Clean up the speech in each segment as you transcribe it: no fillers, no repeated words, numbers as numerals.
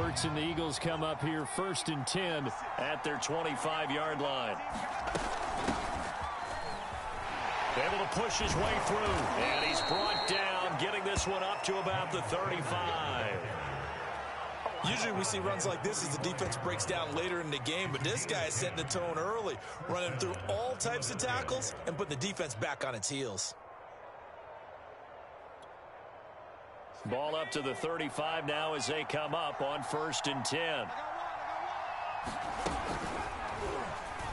Hurts and the Eagles come up here 1st and 10 at their 25-yard line. Able to push his way through, and he's brought down, getting this one up to about the 35. Usually we see runs like this as the defense breaks down later in the game, but this guy is setting the tone early, running through all types of tackles and putting the defense back on its heels. Ball up to the 35 now as they come up on 1st and 10.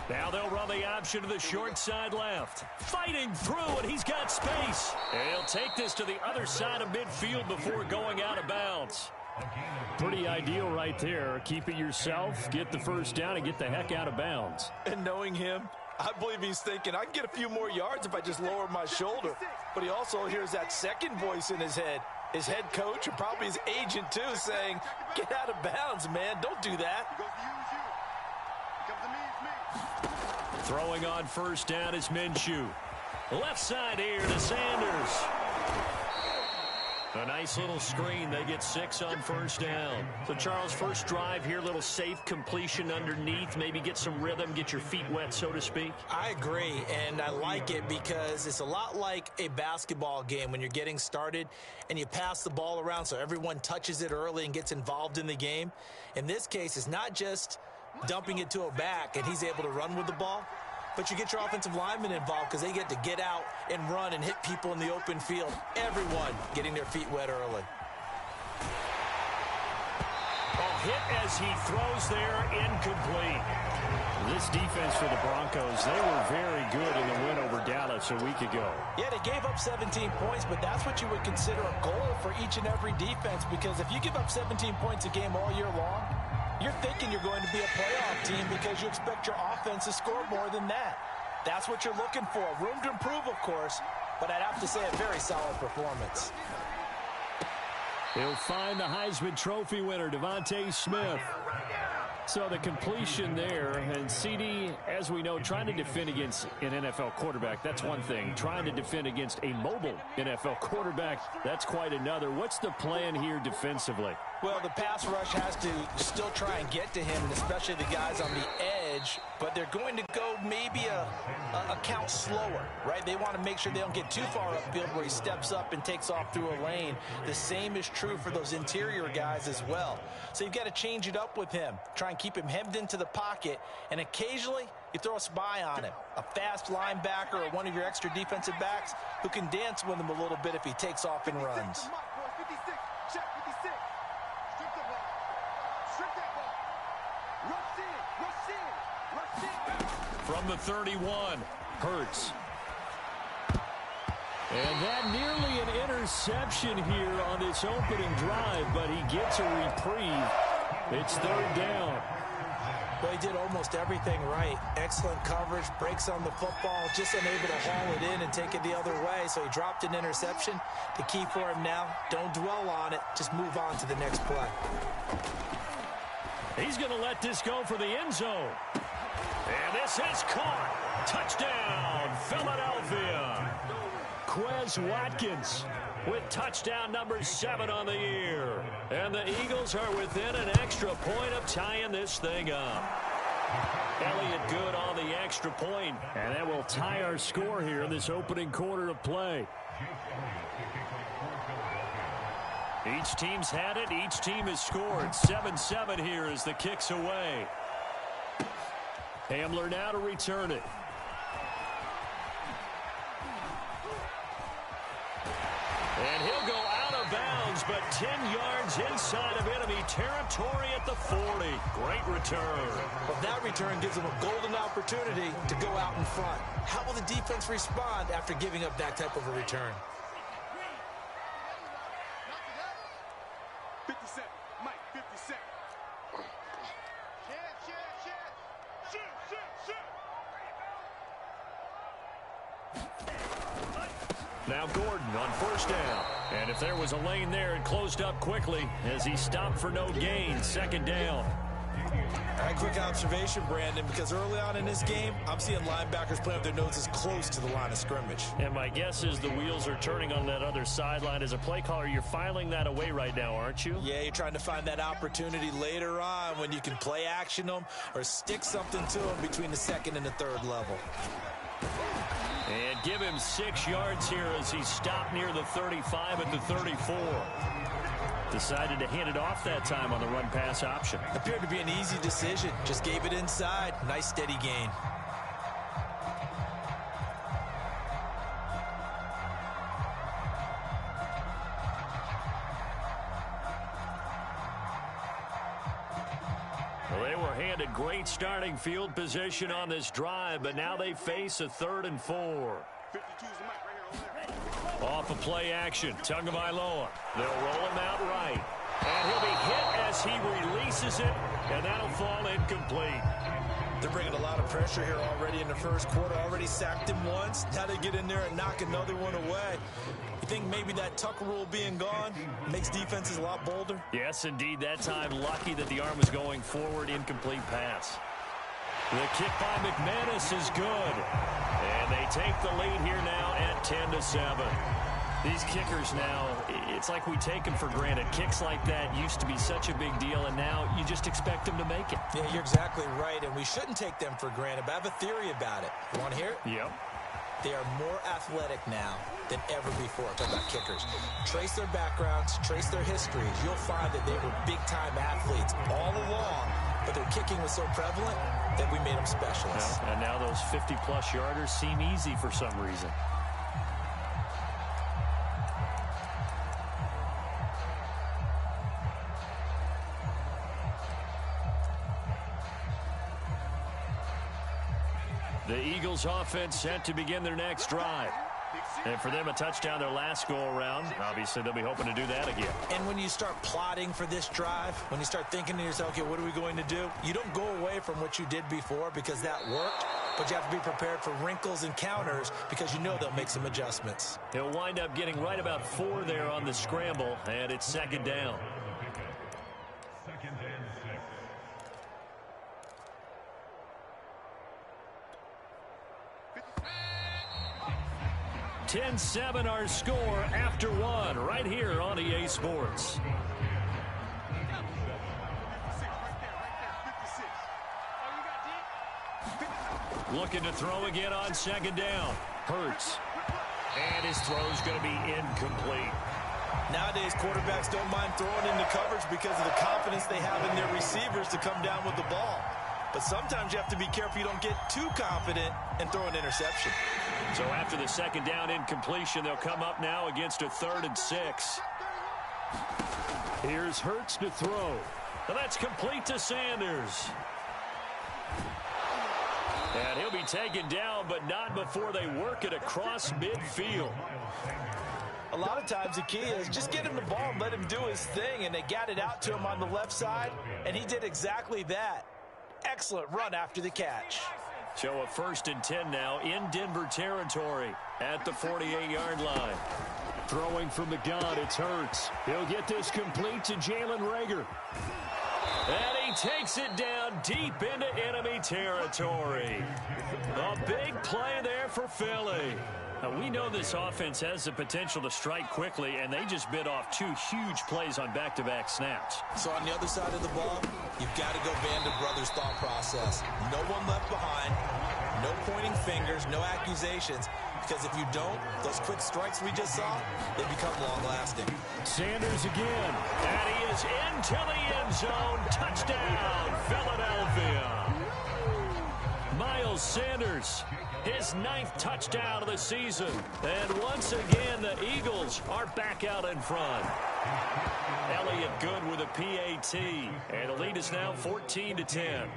Now they'll run the option to the short side left. Fighting through, and he's got space. And he'll take this to the other side of midfield before going out of bounds. Pretty ideal right there. Keep it yourself, get the first down, and get the heck out of bounds. And knowing him, I believe he's thinking, I can get a few more yards if I just lower my shoulder. But he also hears that second voice in his head. His head coach and probably his agent, too, saying, get out of bounds, man. Don't do that. Throwing on first down is Minshew. Left side here to Sanders. A nice little screen. They get 6 on first down. So, Charles, first drive here, little safe completion underneath. Maybe get some rhythm, get your feet wet, so to speak. I agree, and I like it because it's a lot like a basketball game when you're getting started and you pass the ball around so everyone touches it early and gets involved in the game. In this case, it's not just dumping it to a back and he's able to run with the ball, but you get your offensive linemen involved because they get to get out and run and hit people in the open field. Everyone getting their feet wet early. Hit as he throws there, incomplete. This defense for the Broncos, they were very good in the win over Dallas a week ago. Yeah, they gave up 17 points, but that's what you would consider a goal for each and every defense, because if you give up 17 points a game all year long, you're thinking you're going to be a playoff team because you expect your offense to score more than that. That's what you're looking for. Room to improve, of course, but I'd have to say a very solid performance. He'll find the Heisman Trophy winner, Devontae Smith. So the completion there, and CD, as we know, trying to defend against an NFL quarterback, that's one thing. Trying to defend against a mobile NFL quarterback, that's quite another. What's the plan here defensively? Well, the pass rush has to still try and get to him, and especially the guys on the edge, but they're going to go maybe a count slower, right? They want to make sure they don't get too far upfield where he steps up and takes off through a lane. The same is true for those interior guys as well. So you've got to change it up with him. Try and keep him hemmed into the pocket, and occasionally you throw a spy on him, a fast linebacker or one of your extra defensive backs who can dance with him a little bit if he takes off and runs. From the 31, Hurts. And that nearly an interception here on this opening drive, but he gets a reprieve. It's 3rd down. Well, he did almost everything right. Excellent coverage, breaks on the football, just unable to haul it in and take it the other way. So he dropped an interception. The key for him now, don't dwell on it. Just move on to the next play. He's going to let this go for the end zone. And this is caught. Touchdown, Philadelphia. Quez Watkins with touchdown number 7 on the year. And the Eagles are within an extra point of tying this thing up. Elliott good on the extra point, and that will tie our score here in this opening quarter of play. Each team's had it. Each team has scored. 7-7 here as the kick's away. Hamler now to return it. And he'll go out of bounds, but 10 yards inside of enemy territory at the 40. Great return. Well, that return gives them a golden opportunity to go out in front. How will the defense respond after giving up that type of a return? 50 Cent, Mike, 50 Cent. Now Gordon on first down. And if there was a lane there, it closed up quickly as he stopped for no gain. 2nd down. A quick observation, Brandon, because early on in this game, I'm seeing linebackers playing with their noses close to the line of scrimmage. And my guess is the wheels are turning on that other sideline. As a play caller, you're filing that away right now, aren't you? Yeah, you're trying to find that opportunity later on when you can play action them or stick something to them between the second and the third level. And give him 6 yards here as he stopped near the 35 at the 34. Decided to hand it off that time on the run-pass option. Appeared to be an easy decision. Just gave it inside. Nice steady gain. Well, they were handed great starting field position on this drive, but now they face a 3rd and 4. 52's the mic right here on that. Off of play action, Tagovailoa. They'll roll him out right. And he'll be hit as he releases it, and that'll fall incomplete. They're bringing a lot of pressure here already in the first quarter. Already sacked him once. Now they get in there and knock another one away. You think maybe that Tucker rule being gone makes defenses a lot bolder? Yes, indeed. That time, lucky that the arm was going forward. Incomplete pass. The kick by McManus is good. And they take the lead here now at 10-7. These kickers now, it's like we take them for granted. Kicks like that used to be such a big deal, and now you just expect them to make it. Yeah, you're exactly right, and we shouldn't take them for granted, but I have a theory about it. You want to hear it? Yep. They are more athletic now than ever before. Talking about kickers. Trace their backgrounds, trace their histories. You'll find that they were big-time athletes all along, but their kicking was so prevalent that we made them specialists. Well, and now those 50-plus yarders seem easy for some reason. The Eagles offense set to begin their next drive. And for them, a touchdown their last go-around. Obviously, they'll be hoping to do that again. And when you start plotting for this drive, when you start thinking to yourself, okay, what are we going to do? You don't go away from what you did before because that worked, but you have to be prepared for wrinkles and counters because you know they'll make some adjustments. He'll wind up getting right about 4 there on the scramble, and it's 2nd down. 10-7 our score after 1 right here on EA Sports. Looking to throw again on 2nd down. Hurts. And his throw's going to be incomplete. Nowadays, quarterbacks don't mind throwing into coverage because of the confidence they have in their receivers to come down with the ball. But sometimes you have to be careful you don't get too confident and throw an interception. So after the 2nd down incompletion, they'll come up now against a 3rd and 6. Here's Hurts to throw. And that's complete to Sanders. And he'll be taken down, but not before they work it across midfield. A lot of times the key is just get him the ball and let him do his thing, and they got it out to him on the left side, and he did exactly that. Excellent run after the catch. So a 1st and 10 now in Denver territory at the 48-yard line. Throwing from the gun, it's Hurts. He'll get this complete to Jalen Reagor. And he takes it down deep into enemy territory. A big play there for Philly. Now, we know this offense has the potential to strike quickly, and they just bit off 2 huge plays on back-to-back snaps. So on the other side of the ball, you've got to go Band of Brothers thought process. No one left behind, no pointing fingers, no accusations, because if you don't, those quick strikes we just saw, they become long-lasting. Sanders again, and he is into the end zone. Touchdown, Philadelphia. Miles Sanders, his 9th touchdown of the season. And once again, the Eagles are back out in front. Elliott good with a PAT. And the lead is now 14-10.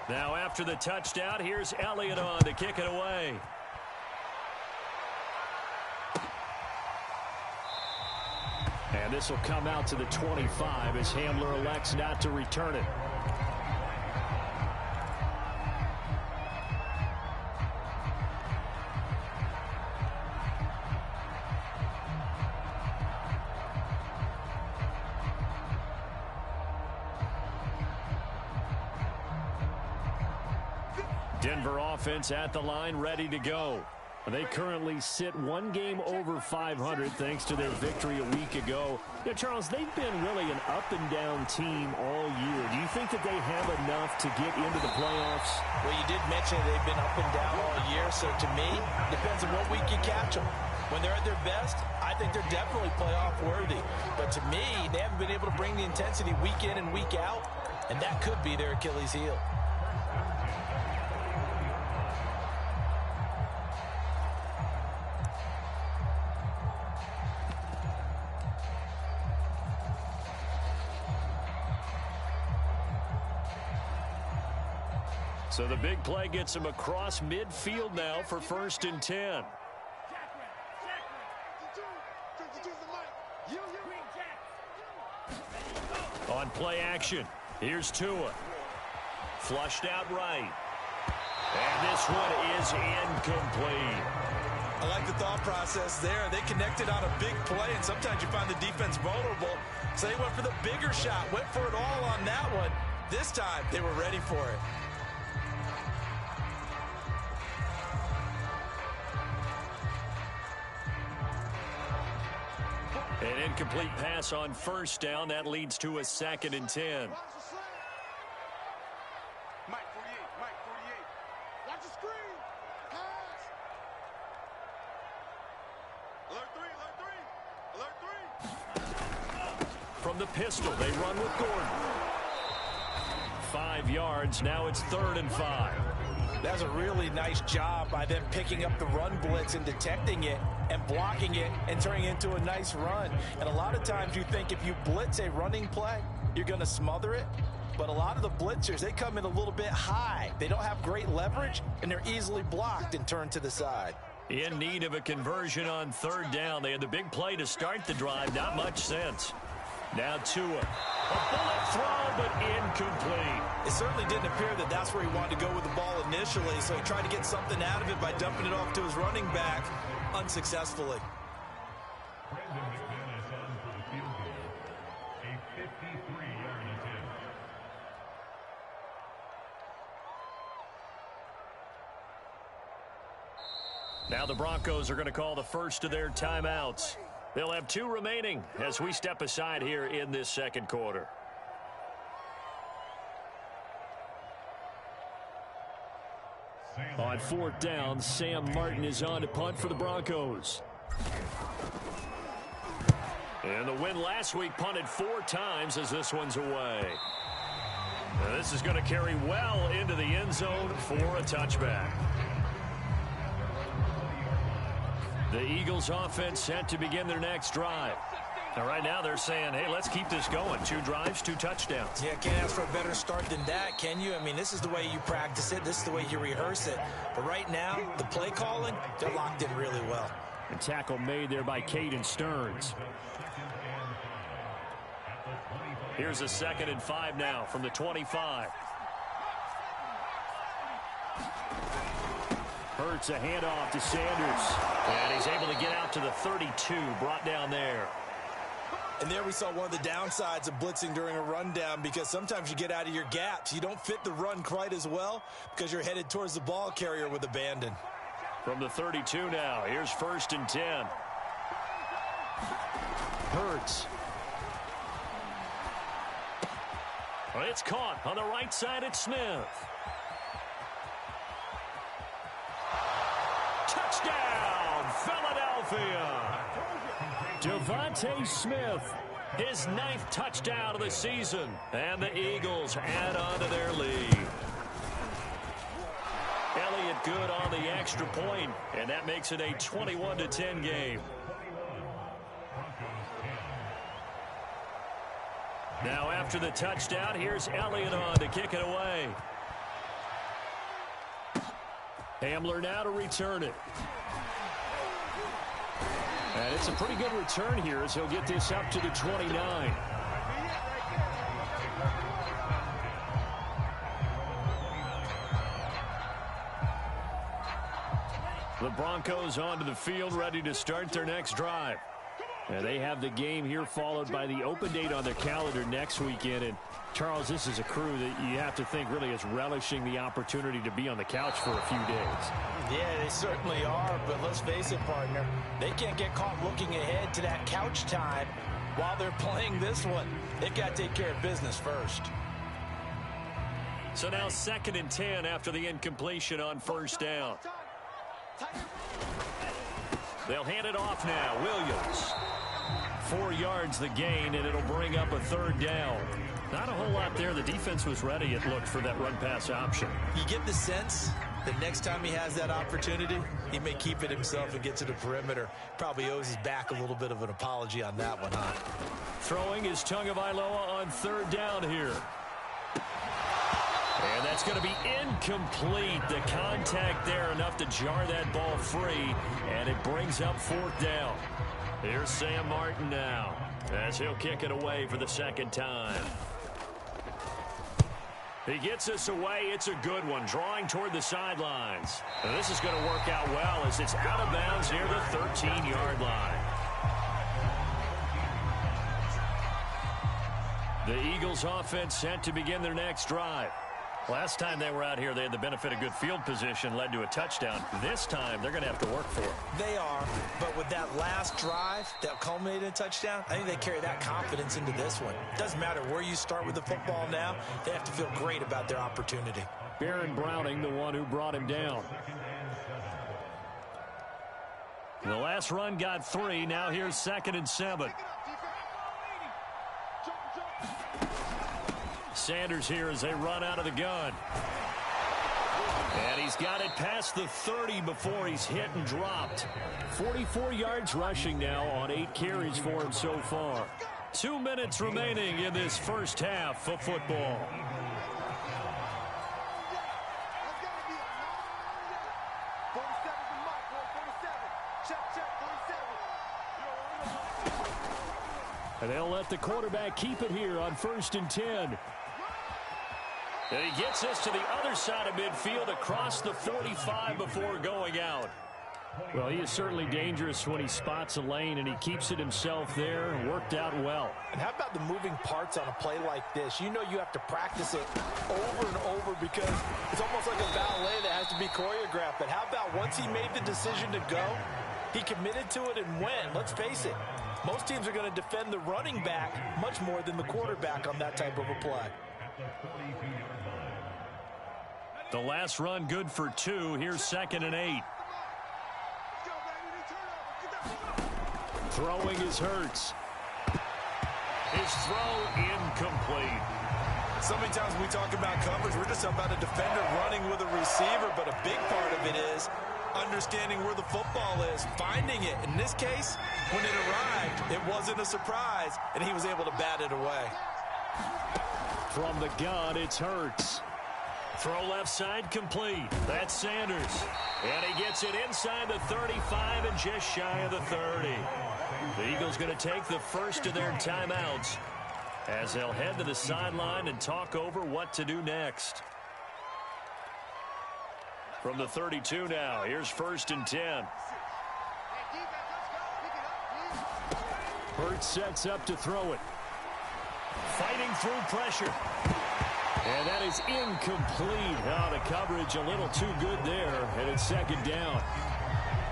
Now after the touchdown, here's Elliott on to kick it away. And this will come out to the 25 as Hamler elects not to return it. Denver offense at the line, ready to go. They currently sit one game over 500 thanks to their victory a week ago. You know, Charles, they've been really an up-and-down team all year. Do you think that they have enough to get into the playoffs? Well, you did mention they've been up and down all year, so to me, depends on what week you catch them. When they're at their best, I think they're definitely playoff worthy. But to me, they haven't been able to bring the intensity week in and week out, and that could be their Achilles heel. So the big play gets him across midfield now for 1st and 10. On play action, here's Tua. Flushed out right. And this one is incomplete. I like the thought process there. They connected on a big play, and sometimes you find the defense vulnerable. So they went for the bigger shot, went for it all on that one. This time, they were ready for it. An incomplete pass on 1st down. That leads to a 2nd and 10. Mike 48, Mike 48. Watch the screen. Pass. Alert 3, alert 3. Alert 3. From the pistol, they run with Gordon. 5 yards. Now it's 3rd and 5. That's a really nice job by them picking up the run blitz and detecting it and blocking it and turning it into a nice run. And a lot of times you think if you blitz a running play, you're going to smother it. But a lot of the blitzers, they come in a little bit high. They don't have great leverage, and they're easily blocked and turned to the side. In need of a conversion on 3rd down. They had the big play to start the drive. Not much sense. Now Tua. A bullet throw, but incomplete. It certainly didn't appear that that's where he wanted to go with the ball initially, so he tried to get something out of it by dumping it off to his running back unsuccessfully. Now the Broncos are going to call the first of their timeouts. They'll have 2 remaining as we step aside here in this 2nd quarter. On 4th down, Sam Martin is on to punt for the Broncos. And the win last week punted 4 times as this one's away. Now this is going to carry well into the end zone for a touchback. The Eagles offense set to begin their next drive. Now right now they're saying, hey, let's keep this going. 2 drives, 2 touchdowns. Yeah, can't ask for a better start than that, can you? I mean, this is the way you practice it. This is the way you rehearse it. But right now, the play calling, they're locked in really well. A tackle made there by Caden Stearns. Here's a 2nd and 5 now from the 25. Hurts a handoff to Sanders. And he's able to get out to the 32, brought down there. And there we saw one of the downsides of blitzing during a rundown, because sometimes you get out of your gaps. You don't fit the run quite as well because you're headed towards the ball carrier with abandon. From the 32 now, here's 1st and 10. Hurts. Well, it's caught on the right side at Smith. Touchdown, Philadelphia. Devontae Smith, his 9th touchdown of the season, and the Eagles add on to their lead. Elliott good on the extra point, and that makes it a 21-10 game. Now after the touchdown, here's Elliott on to kick it away. Hamler now to return it. And it's a pretty good return here as he'll get this up to the 29. The Broncos onto the field, ready to start their next drive. And they have the game here followed by the open date on their calendar next weekend. And, Charles, this is a crew that you have to think really is relishing the opportunity to be on the couch for a few days. Yeah, they certainly are, but let's face it, partner. They can't get caught looking ahead to that couch time while they're playing this one. They've got to take care of business first. So now 2nd and 10 after the incompletion on first down. They'll hand it off now. Williams. 4 yards the gain, and it'll bring up a 3rd down. Not a whole lot there. The defense was ready, it looked, for that run-pass option. You get the sense that next time he has that opportunity, he may keep it himself and get to the perimeter. Probably owes his back a little bit of an apology on that one, huh? Throwing is Tagovailoa on 3rd down here. And that's going to be incomplete. The contact there enough to jar that ball free, and it brings up 4th down. Here's Sam Martin now as he'll kick it away for the 2nd time. He gets us away. It's a good one, drawing toward the sidelines. And this is going to work out well as it's out of bounds near the 13-yard line. The Eagles offense set to begin their next drive. Last time they were out here, they had the benefit of good field position, led to a touchdown. This time, they're going to have to work for it. They are, but with that last drive that culminated in a touchdown, I think they carry that confidence into this one. Doesn't matter where you start with the football now, they have to feel great about their opportunity. Baron Browning, the one who brought him down. The last run got 3. Now here's 2nd and 7. Sanders here as they run out of the gun. And he's got it past the 30 before he's hit and dropped. 44 yards rushing now on 8 carries for him so far. 2 minutes remaining in this first half of football. And they'll let the quarterback keep it here on 1st and 10. And he gets us to the other side of midfield across the 45 before going out. Well, he is certainly dangerous when he spots a lane, and he keeps it himself there. Worked out well. And how about the moving parts on a play like this? You know you have to practice it over and over because it's almost like a ballet that has to be choreographed. But how about once he made the decision to go, he committed to it and went. Let's face it, most teams are going to defend the running back much more than the quarterback on that type of a play. The last run good for 2. Here's 2nd and 8. Throwing is Hurts. His throw incomplete. So many times when we talk about coverage, we're just about a defender running with a receiver, but a big part of it is understanding where the football is, finding it. In this case, when it arrived, it wasn't a surprise, and he was able to bat it away. From the gun, it's Hurts. Throw left side complete. That's Sanders. And he gets it inside the 35 and just shy of the 30. The Eagles going to take the first of their timeouts as they'll head to the sideline and talk over what to do next. From the 32 now, here's 1st and 10. Hurts sets up to throw it. Fighting through pressure. And that is incomplete. Oh, the coverage a little too good there, and it's 2nd down.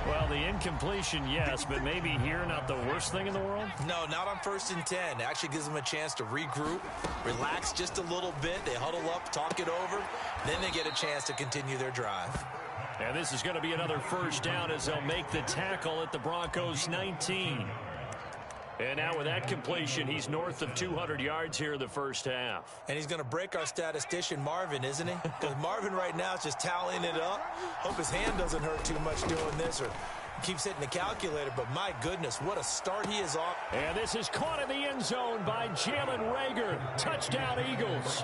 Well, the incompletion, yes, but maybe here not the worst thing in the world? No, not on 1st and 10. It actually gives them a chance to regroup, relax just a little bit. They huddle up, talk it over. Then they get a chance to continue their drive. And this is going to be another 1st down as they'll make the tackle at the Broncos' 19. And now with that completion, he's north of 200 yards here in the first half. And he's going to break our statistician, Marvin, isn't he? Because Marvin right now is just tallying it up. Hope his hand doesn't hurt too much doing this or keeps hitting the calculator. But my goodness, what a start he is off. And this is caught in the end zone by Jalen Reagor. Touchdown, Eagles.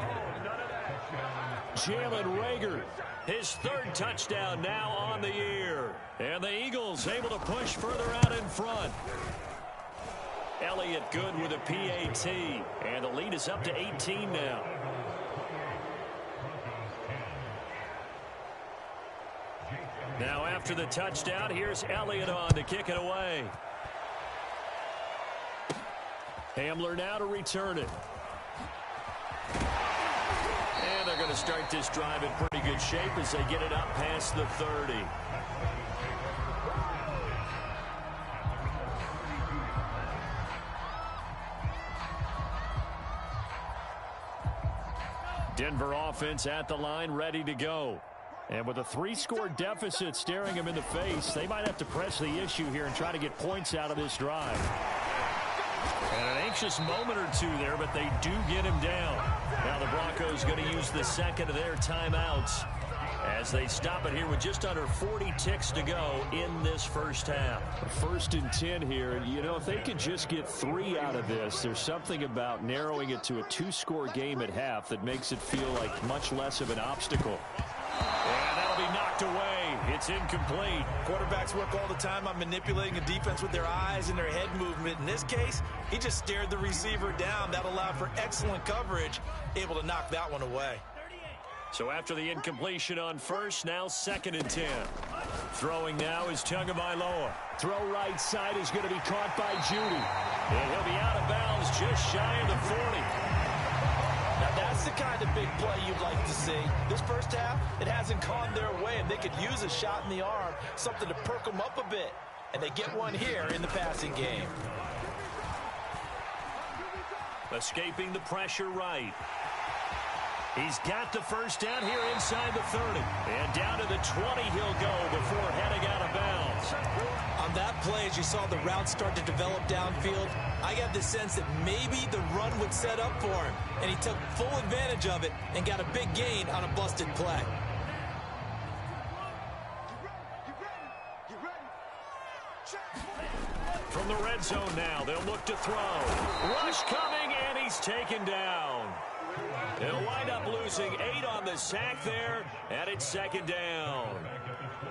Jalen Reagor, his 3rd touchdown now on the year. And the Eagles able to push further out in front. Elliott good with a PAT, and the lead is up to 18 now. Now after the touchdown, here's Elliott on to kick it away. Hamler now to return it. And they're going to start this drive in pretty good shape as they get it up past the 30. Denver offense at the line, ready to go. And with a 3-score deficit staring them in the face, they might have to press the issue here and try to get points out of this drive. And an anxious moment or two there, but they do get him down. Now the Broncos going to use the second of their timeouts as they stop it here with just under 40 ticks to go in this first half. 1st and 10 here. You know, if they could just get 3 out of this, there's something about narrowing it to a 2-score game at half that makes it feel like much less of an obstacle. And that'll be knocked away. It's incomplete. Quarterbacks work all the time on manipulating a defense with their eyes and their head movement. In this case, he just stared the receiver down. That allowed for excellent coverage, able to knock that one away. So after the incompletion on first, now 2nd and 10. Throwing now is Tagovailoa. Throw right side is going to be caught by Judy. And he'll be out of bounds just shy of the 40. Now that's the kind of big play you'd like to see. This first half, it hasn't gone their way, and they could use a shot in the arm, something to perk them up a bit. And they get one here in the passing game. Escaping the pressure right. He's got the first down here inside the 30. And down to the 20 he'll go before heading out of bounds. On that play, as you saw the route start to develop downfield, I got the sense that maybe the run would set up for him. And he took full advantage of it and got a big gain on a busted play. From the red zone now, they'll look to throw. Rush coming, and he's taken down. They'll wind up losing 8 on the sack there, and it's 2nd down.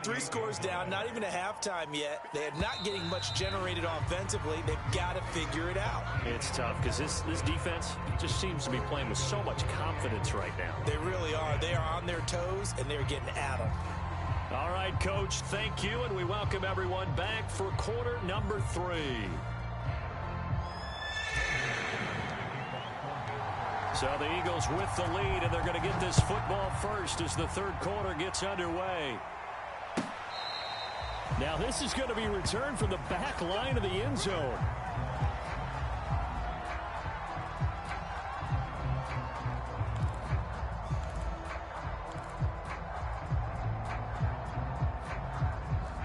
3 scores down, not even a halftime yet. They are not getting much generated offensively. They've got to figure it out. It's tough because this defense just seems to be playing with so much confidence right now. They really are. They are on their toes, and they're getting at them. All right, Coach, thank you, and we welcome everyone back for quarter number 3. So the Eagles with the lead, and they're going to get this football first as the 3rd quarter gets underway. Now this is going to be returned from the back line of the end zone.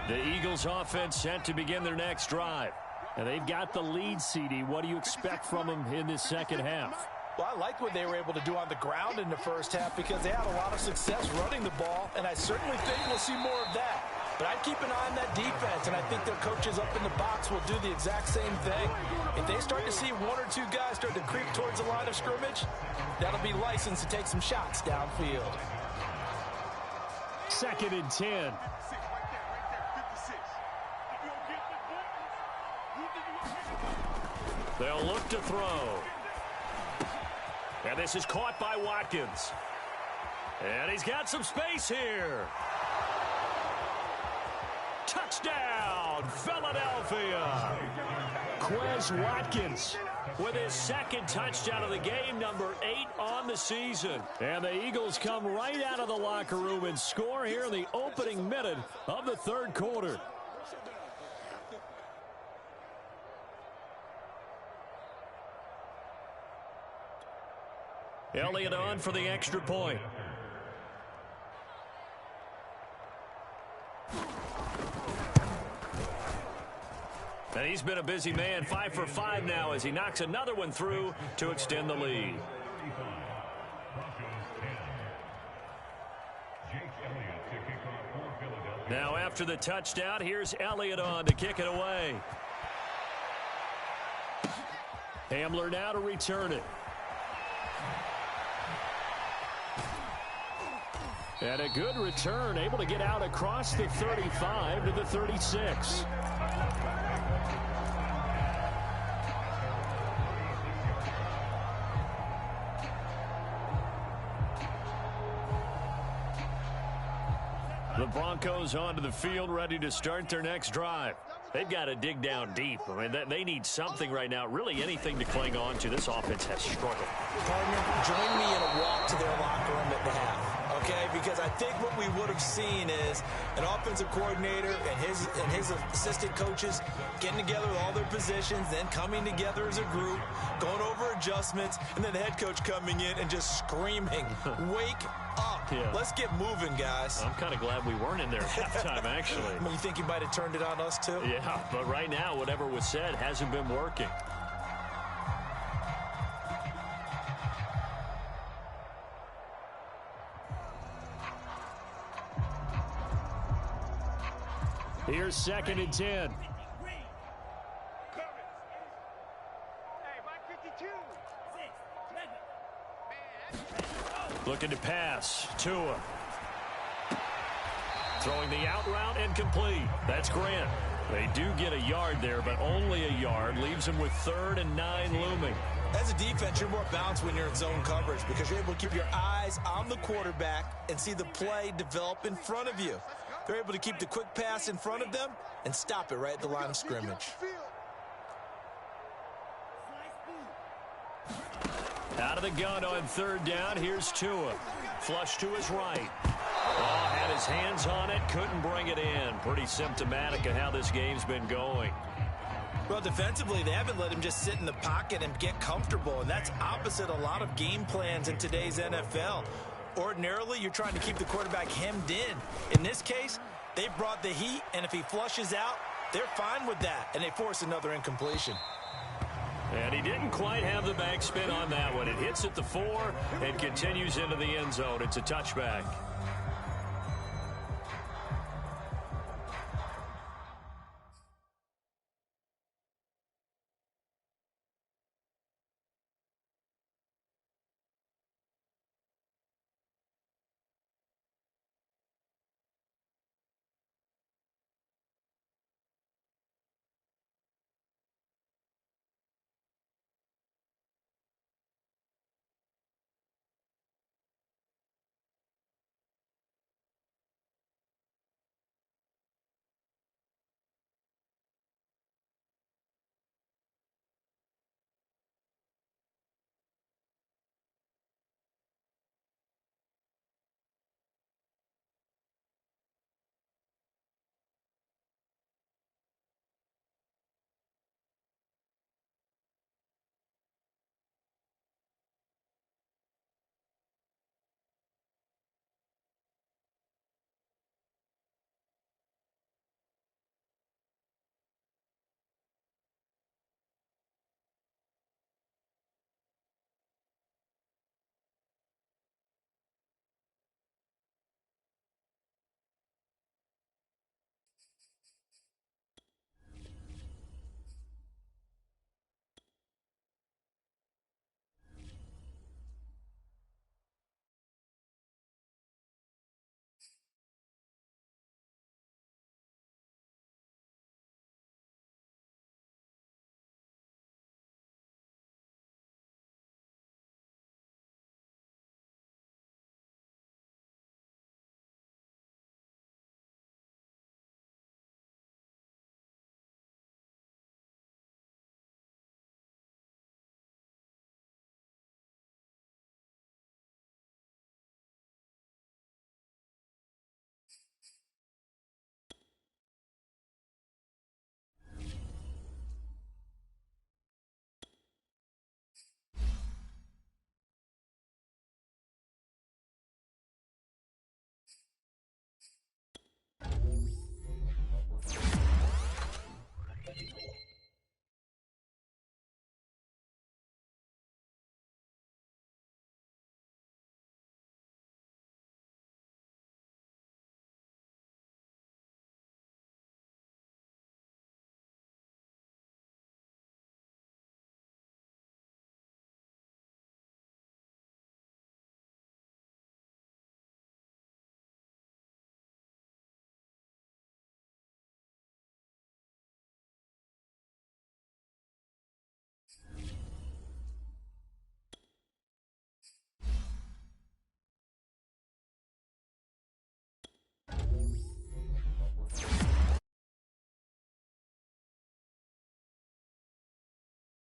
The Eagles offense set to begin their next drive. And they've got the lead, CD. What do you expect from them in this second half? Well, I like what they were able to do on the ground in the first half because they had a lot of success running the ball, and I certainly think we'll see more of that. But I'd keep an eye on that defense, and I think their coaches up in the box will do the exact same thing. If they start to see 1 or 2 guys start to creep towards the line of scrimmage, that'll be licensed to take some shots downfield. 2nd and 10. They'll look to throw. And this is caught by Watkins. And he's got some space here. Touchdown, Philadelphia. Quez Watkins with his 2nd touchdown of the game, number 8 on the season. And the Eagles come right out of the locker room and score here in the opening minute of the 3rd quarter. Elliott on for the extra point. And he's been a busy man, 5 for 5 now as he knocks another one through to extend the lead. Now after the touchdown, here's Elliott on to kick it away. Hamler now to return it. And a good return, able to get out across the 35 to the 36. The Broncos onto the field, ready to start their next drive. They've got to dig down deep. I mean, they need something right now, really anything to cling on to. This offense has struggled. Partner, join me in a walk to their locker room at the half, okay? Because I think what we would have seen is an offensive coordinator and his assistant coaches getting together with all their positions, then coming together as a group, going over adjustments, and then the head coach coming in and just screaming, wake up. Yeah. Let's get moving, guys. I'm kind of glad we weren't in there at halftime, actually. I mean, you think he might have turned it on us, too? Yeah, but right now, whatever was said hasn't been working. Here's 2nd and 10. Looking to pass. Tua. Throwing the out route and complete. That's Grant. They do get a yard there, but only a yard. Leaves them with 3rd and 9 looming. As a defense, you're more balanced when you're in zone coverage because you're able to keep your eyes on the quarterback and see the play develop in front of you. They're able to keep the quick pass in front of them and stop it right at the line of scrimmage. Out of the gun on 3rd down. Here's Tua. Flush to his right. Oh, had his hands on it. Couldn't bring it in. Pretty symptomatic of how this game's been going. Well, defensively, they haven't let him just sit in the pocket and get comfortable, and that's opposite a lot of game plans in today's NFL. Ordinarily, you're trying to keep the quarterback hemmed in. In this case, they brought the heat, and if he flushes out, they're fine with that, and they force another incompletion. And he didn't quite have the backspin on that one. It hits at the 4 and continues into the end zone. It's a touchback.